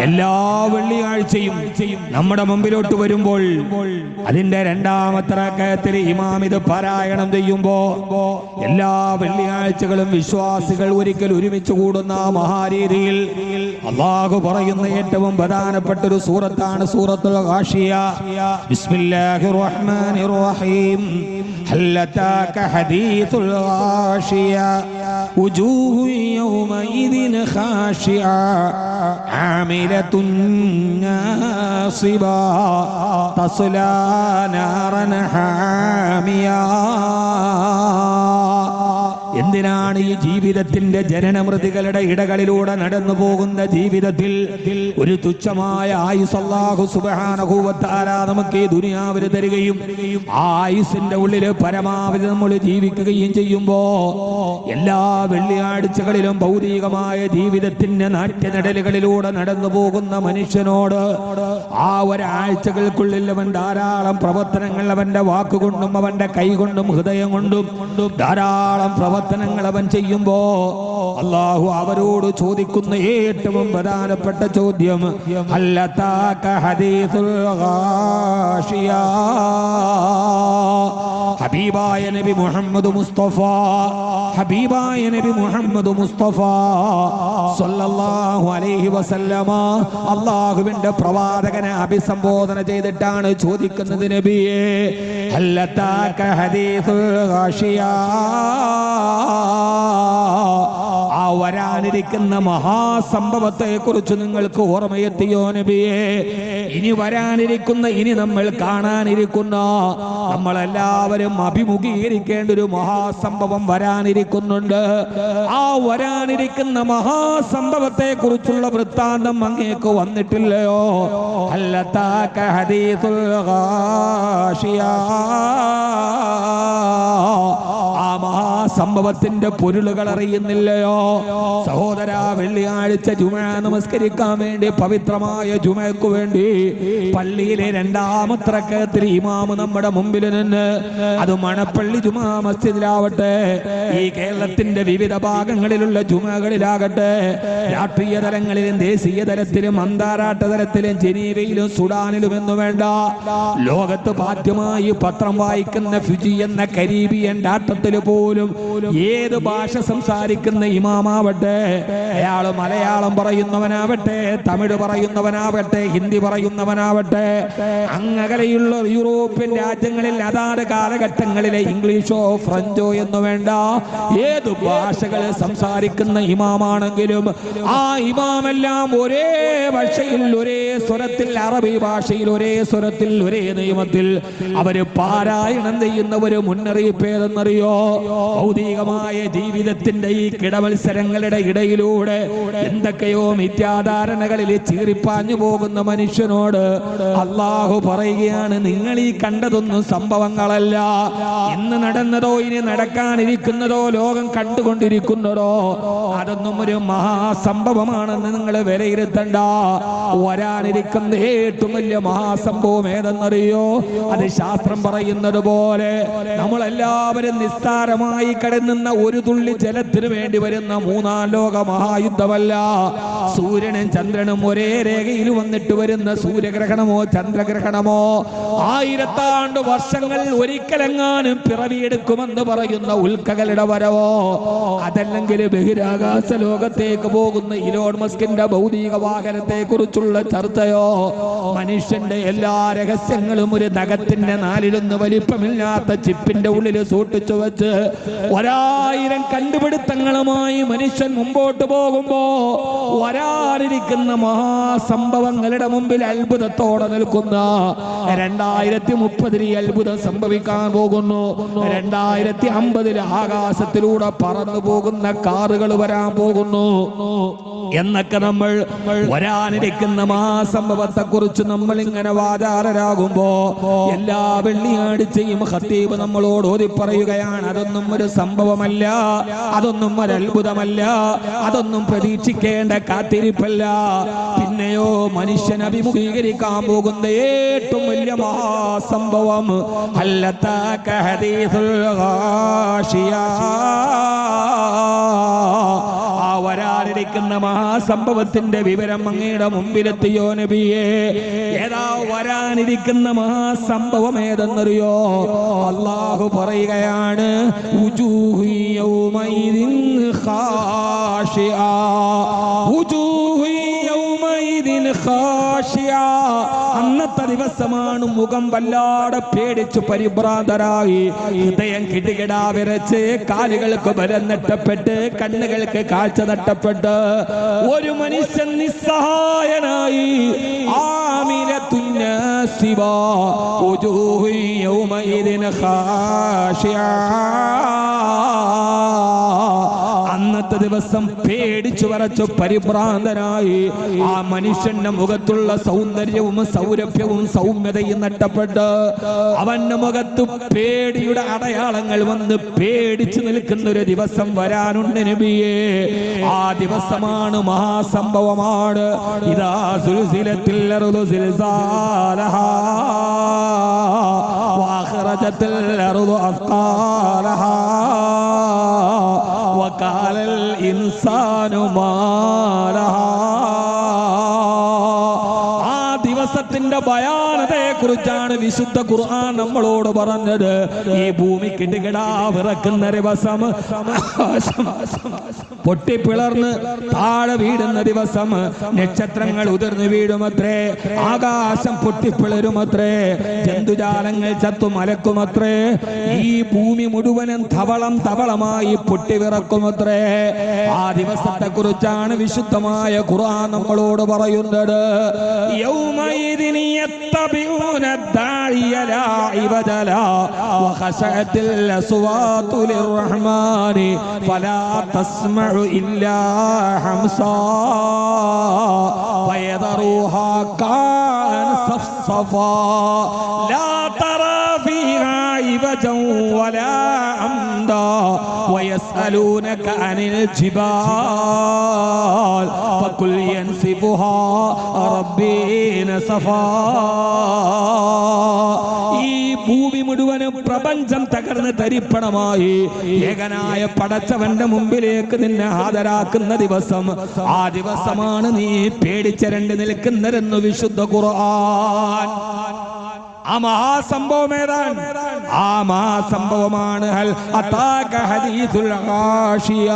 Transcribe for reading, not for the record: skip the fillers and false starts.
എല്ലാ വെള്ളിയാഴ്ചയും നമ്മുടെ മുമ്പിലോട്ട് വരുമ്പോൾ അതിന്റെ രണ്ടാമത്തെ റക്അത്തിൽ ഇമാം ഇത് പാരായണം ചെയ്യുമ്പോ എല്ലാ വെള്ളിയാഴ്ചകളും വിശ്വാസികൾ ഒരിക്കൽ ഒരുമിച്ച് കൂടുന്ന മഹാരീതിയിൽ അല്ലാഹു പറയുന്ന ഏറ്റവും പ്രധാനപ്പെട്ട ഒരു സൂറത്താണ് സൂറത്തുൽ ഗാശിയ. ബിസ്മില്ലാഹിർ റഹ്മാനിർ റഹീം. ഹൽ അതാക ഹദീസുൽ ഗാശിയ വജൂഹു യൗമഇദിൻ ഖാശിഅ ആമിലത്തുൻ നാസിബ തസ്ലാ നാറൻ ഹാമിയ. എന്തിനാണ് ഈ ജീവിതത്തിന്റെ ജനനമൃതികളുടെ ഇടകളിലൂടെ നടന്നു പോകുന്ന ജീവിതത്തിൽ ഒരു തുച്ഛമായ ആയുസ് അല്ലാഹു സുബ്ഹാനഹു വ തആല നമുക്ക് ഈ ദുനിയാവിൽ തരികയും ആ ആയുസിന്റെ ഉള്ളിൽ പരമാവധി നമ്മൾ ജീവിക്കുകയും ചെയ്യുമ്പോ എല്ലാ വെള്ളിയാഴ്ചകളിലും ഭൗതികമായ ജീവിതത്തിന്റെ നാട്യനടലുകളിലൂടെ നടന്നു പോകുന്ന മനുഷ്യനോട് ആ ഒരാഴ്ചകൾക്കുള്ളിൽ അവൻ ധാരാളം പ്രവർത്തനങ്ങൾ അവന്റെ വാക്കുകൊണ്ടും അവന്റെ കൈകൊണ്ടും ഹൃദയം കൊണ്ടും ധാരാളം പ്രവർത്തനങ്ങൾ അവൻ ചെയ്യുമ്പോ അല്ലാഹു അവരോട് ചോദിക്കുന്ന ഏറ്റവും പ്രധാനപ്പെട്ട ചോദ്യം ഹൽ അതാക ഹദീസുൽ ഗാശിയ. ഹബീബായ നബി മുഹമ്മദ് മുസ്തഫ ഹബീബായ നബി മുഹമ്മദ് മുസ്തഫ സല്ലല്ലാഹു അലൈഹി വസല്ലമ അല്ലാഹുവിന്റെ പ്രവാചകനെ അഭിസംബോധന ചെയ്തിട്ടാണ് ചോദിക്കുന്നത്, നബിയേ ഹൽ അതാക ഹദീസുൽ ഗാശിയ, ആ വരാനിരിക്കുന്ന മഹാസംഭവത്തെ കുറിച്ച് നിങ്ങൾക്ക് ഓർമ്മയെത്തിയോ നബിയേ? ഇനി വരാനിരിക്കുന്ന, ഇനി നമ്മൾ കാണാനിരിക്കുന്ന, നമ്മളെല്ലാവരും അഭിമുഖീകരിക്കേണ്ട ഒരു മഹാസംഭവം വരാനിരിക്കുന്നുണ്ട്. ആ വരാനിരിക്കുന്ന മഹാസംഭവത്തെ കുറിച്ചുള്ള വൃത്താന്തം അങ്ങേക്ക് വന്നിട്ടില്ലയോ? ഹൽ അതാക ഹദീസുൽ ഗാശിയ, ആ മഹാസംഭവത്തിന്റെ പൊരുളുകൾ അറിയുന്നില്ലയോ? സഹോദര, വെള്ളിയാഴ്ച ജുമുഅ നമസ്കരിക്കാൻ വേണ്ടി, പവിത്രമായ ജുമുഅക്ക് വേണ്ടി പള്ളിയിലെ രണ്ടാമത്തെ റക്അത്തിൽ ഇമാം നമ്മുടെ മുമ്പിൽ നിന്ന്, അത് മണപ്പള്ളി ജുമുഅ മസ്ജിദിലാവട്ടെ, ഈ കേരളത്തിന്റെ വിവിധ ഭാഗങ്ങളിലുള്ള ജുമുഅകളിലാകട്ടെ, രാഷ്ട്രീയ തലങ്ങളിലും ദേശീയ തലത്തിലും അന്താരാഷ്ട്ര തലത്തിലും ജനീവയിലും സുഡാനിലും എന്നു വേണ്ട ലോകത്ത് പാഠ്യമായി പത്രം വായിക്കുന്ന ഫിജി എന്ന കരീബിയൻ രാഷ്ട്രത്തിൽ പോലും ഏത് ഭാഷ സംസാരിക്കുന്ന ഇമാമാവട്ടെ, അയാൾ മലയാളം പറയുന്നവനാവട്ടെ, തമിഴ് പറയുന്നവനാവട്ടെ, ഹിന്ദി പറയുന്നവനാവട്ടെ, അങ്ങകലെയുള്ള യൂറോപ്യൻ രാജ്യങ്ങളിൽ അതാത് കാലഘട്ടങ്ങളിലെ ഇംഗ്ലീഷോ ഫ്രഞ്ചോ എന്ന് വേണ്ട ഏത് ഭാഷകൾ സംസാരിക്കുന്ന ഇമാമാണെങ്കിലും ആ ഇമാമെല്ലാം ഒരേ ഭാഷയിൽ, ഒരേ സ്വരത്തിൽ, അറബി ഭാഷയിൽ ഒരേ സ്വരത്തിൽ, ഒരേ നിയമത്തിൽ അവര് പാരായണം ചെയ്യുന്ന ഒരു മുന്നറിയിപ്പ് ഏതെന്നറിയോ? ഭൗതികമായ ജീവിതത്തിന്റെ ഈ കിടമത്സരങ്ങളുടെ ഇടയിലൂടെ എന്തൊക്കെയോ മിഥ്യാധാരണകളിൽ ചീറിപ്പാഞ്ഞു പോകുന്ന മനുഷ്യനോട് അല്ലാഹു പറയുകയാണ്, നിങ്ങൾ ഈ കണ്ടതൊന്നും സംഭവങ്ങളല്ല, ഇന്ന് നടന്നതോ ഇനി നടക്കാനിരിക്കുന്നതോ ലോകം കണ്ടുകൊണ്ടിരിക്കുന്നതോ അതൊന്നും ഒരു മഹാസംഭവമാണെന്ന് നിങ്ങൾ വിലയിരുത്തണ്ട. വരാനിരിക്കുന്ന ഏറ്റവും വലിയ മഹാസംഭവം ഏതെന്നറിയോ? അത് ശാസ്ത്രം പറയുന്നത് പോലെ നമ്മളെല്ലാവരും നിസ്സാരമായി കിടന്നുന്ന ഒരു തുള്ളി ജലത്തിന് വേണ്ടി വരുന്ന മൂന്നാം ലോക മഹായുദ്ധമല്ല. സൂര്യനും ചന്ദ്രനും ഒരേ രേഖയിൽ വന്നിട്ട് വരുന്ന സൂര്യഗ്രഹണമോ ചന്ദ്രഗ്രഹണമോ 1000 ആണ്ട് വർഷങ്ങൾ ഒരിക്കലെങ്ങാനും പിറവിയെടുക്കുമെന്ന് പറയുന്ന ഉൽക്കകളുടെ വരവോ, അതല്ലെങ്കിൽ ബഹിരാകാശ ലോകത്തേക്ക് പോകുന്ന ഇലോൺ മസ്കിന്റെ ഭൗതിക വാഹനത്തെ കുറിച്ചുള്ള ചർച്ചയോ, മനുഷ്യന്റെ എല്ലാ രഹസ്യങ്ങളും ഒരു നഖത്തിന്റെ 4 വലിപ്പമില്ലാത്ത ചിപ്പിന്റെ ഉള്ളിൽ സൂക്ഷിച്ചു വെച്ച് 1000 കണ്ടുപിടുത്തങ്ങളുമായി മനുഷ്യൻ മുമ്പോട്ട് പോകുമ്പോ വരാനിരിക്കുന്ന മഹാസംഭവങ്ങളുടെ മുമ്പിൽ അത്ഭുതത്തോടെ നിൽക്കുന്ന 2030 അത്ഭുതം സംഭവിക്കാൻ പോകുന്നു. 2050 ആകാശത്തിലൂടെ പറന്നു പോകുന്ന കാറുകൾ വരാൻ പോകുന്നു എന്നൊക്കെ നമ്മൾ വരാനിരിക്കുന്ന മഹാസംഭവത്തെ കുറിച്ച് നമ്മൾ ഇങ്ങനെ വാചാലരാകുമ്പോ എല്ലാ വെള്ളിയാഴ്ചയും ഖത്തീബ് നമ്മളോട് ഓതി പറയുകയാണ്, അതൊന്നും ഒരു സംഭവമല്ല, അതൊന്നും ഒരു അത്ഭുതമല്ല, അതൊന്നും പ്രതീക്ഷിക്കേണ്ട കാത്തിരിപ്പല്ല. പിന്നെയോ മനുഷ്യൻ അഭിമുഖീകരിക്കാൻ പോകുന്ന ഏറ്റവും വലിയ മഹാസംഭവം ഹൽ അതാക ഹദീസുൽ ഗാശിയ, ആ വരാൻ വരാനിരിക്കുന്ന മഹാസംഭവത്തിന്റെ വിവരം അങ്ങയുടെ മുമ്പിലെത്തിയോ നബിയേ? ഏതാ വരാനിരിക്കുന്ന മഹാസംഭവം ഏതെന്നറിയോ? അല്ലാഹു പറയുകയാണ്, വുജൂഹു യൗമൈദിൻ ഖാശിആ, വുജൂഹു യൗമൈദിൻ ഖാശിആ. അന്നത്തെ ദിവസമാണ് മുഖം വല്ലാതെ പേടിച്ചു പരിഭ്രാന്തരായി, ഹൃദയം കിടുകിടാ വിറച്ച്, കാലുകൾക്ക് ബലം നഷ്ടപ്പെട്ട്, കണ്ണുകൾക്ക് കാഴ്ച നഷ്ടപ്പെട്ട് ഒരു മനുഷ്യൻ നിസ്സഹായനായി. ആമിലത്തുൻ നാസിബാ വുജൂഹു യൗമൈദിൻ ഖാശിആ. അന്നത്തെ ദിവസം പേടിച്ചു വരച്ചു പരിഭ്രാന്തനായി ആ മനുഷ്യന്റെ മുഖത്തുള്ള സൗന്ദര്യവും സൗരഭ്യവും സൗമ്യതയും നഷ്ടപ്പെട്ട് അവന്റെ മുഖത്ത് പേടിയുടെ അടയാളങ്ങൾ വന്ന് പേടിച്ചു നിൽക്കുന്ന ഒരു ദിവസം വരാനുണ്ട് നബിയേ. ആ ദിവസമാണ് മഹാസംഭവമാണ്. ഇദാ സുൽസിലത്തിൽ അർദു സിൽസാലഹാ വഅഖറജത്തിൽ അർദു അസ്ഖാലഹാ വഖാലൽ ഇൻസാനു മാ ലഹാ. ദിവസത്തിന്റെ ഭയാനതയെ കുറിച്ചാണ് വിശുദ്ധ ഖുർആൻ നമ്മളോട് പറഞ്ഞത്. ഈ ഭൂമി കിടുകിടാ വിറക്കുന്ന ദിവസം, പൊട്ടിപ്പിളർന്ന് താഴെ വീടുന്ന ദിവസം, നക്ഷത്രങ്ങൾ ഉതിർന്നു വീഴുമത്രേ, ആകാശം പൊട്ടിപ്പിളരുമത്രേ, ജന്തുജാലങ്ങൾ ചത്തു മലക്കുമത്രേ, ഈ ഭൂമി മുഴുവനും തവളം തവളമായി പൊട്ടിവിറക്കുമത്രേ. ആ ദിവസത്തെ കുറിച്ചാണ് വിശുദ്ധമായ ഖുർആൻ നമ്മളോട് പറയുന്നത്. يومئذ يتبعون الداعي لا عوج له وخشعت الأصوات للرحمن فلا تسمع إلا همسا فيذروها كأن صفصفا لا ترى فيها عوجا ولا أمدا ويسألونك عن الجبال فقل ينسفها ربي نسفا. ഈ ഭൂമി മുഴുവനും പ്രപഞ്ചം തകർന്ന് തരിപ്പണമായി ഏകനായ പടച്ചവന്റെ മുമ്പിലേക്ക് നിന്നെ ഹാജരാക്കുന്ന ദിവസം. ആ ദിവസമാണ് നീ പേടിച്ചരണ്ട് നിൽക്കുന്നതെന്ന് വിശുദ്ധ ഖുർആൻ. ആ മഹാസംഭവം ഏതാണ്? ആ മഹാസംഭവമാണ് ഹൽ അതാക ഹദീസുൽ ഗാശിയ.